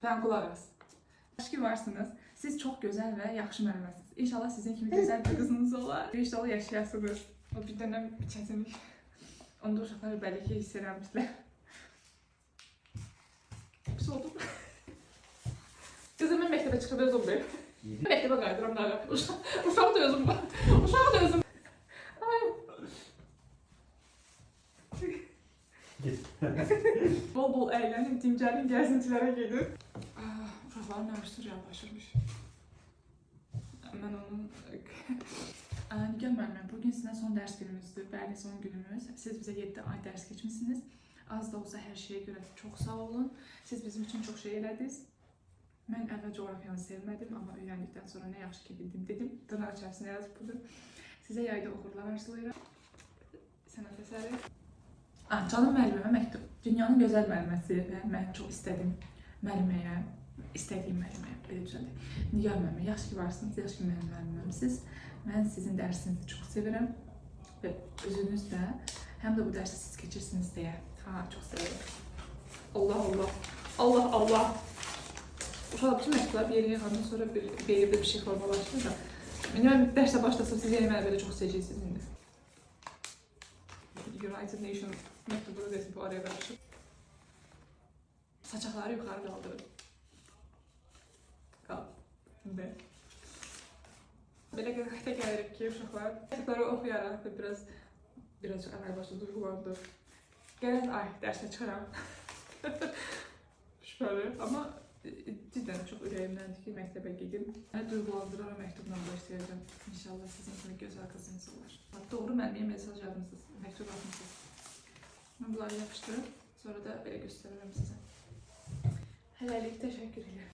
Sən qulaq as. Xoş ki varsınız. Siz çox gözəl və yaxşı müəlliməsiniz. İnşallah sizin kimi gözəl bir qızınız olar. İnşallah yaşayasınız. O bir dönəm çətinlik. Onda uşaqlar bəlli ki hiss eləmişlər. Pis oldum. Qızım, mən məktəbə çıxıb özüm deyim. Məktəbə qayıdıram daha. Uşaq da özüm var. Uşaq da özüm. Bol əylənim, dincəlin, gəzintilərə gedin. Uşaqların nəvişdir yanlaşırmış. Mən onun... Nigar müəllimə, bugün sizə son dərs günümüzdür, bəli son günümüz. Siz bizə 7 ay dərs keçmişsiniz. Az da olsa hər şeyə görə çox sağ olun. Siz bizim üçün çox şey elədiniz. Mən əvvəl coğrafiyanı sevmədim, amma öyrəndikdən sonra nə yaxşı ki bildim dedim. Dırnaq içərisində yazıb budur. Sizə yayda uğurlar arzulayıram. Sənət əsəri. Canım müəllimə məktub. Dünyanın gözəl müəlliməsi və mən çox istədim müəlliməyə, istədiyim müəlliməyə, belə düzəldir. Nigar müəllimə, yaxşı ki varsınız, yaxşı ki mənim müəllimimsiz. Mən sizin dərsinizi çox sevirəm və özünüz də həm də bu dərsi siz keçirsiniz deyə. Çox sevirəm. Allah. Uşaqlar bütün məktublar bir yere yığandan sonra bir yerdə bir şey formalaşır da. Mən dərsə başlasam, siz yeni mənə belə çox sevəcəksiniz indi. United Nations məktubu desin bu araya qarışıb. Saçaqları yuxarı qaldırın. Qaldır. Belə qəzəxtə gəlirik ki, uşaqlar məktubları oxuyaraq və biraz əvvəl başda duyğulandı. Gələn ay dərsə çıxaram. Şübhəli, amma cidden çox ürəyimdəndir ki, məktəbə gedim. Duyğulandırar məktubla başlayacağım. İnşallah sizin kimi gözəl qızınız olar. Doğru mənliyə mesaj yazmışsınız, məktub atmışsınız. Mən bunları yapışdırıb, sonra da belə göstərirəm sizə. Hələlik təşəkkür edirəm.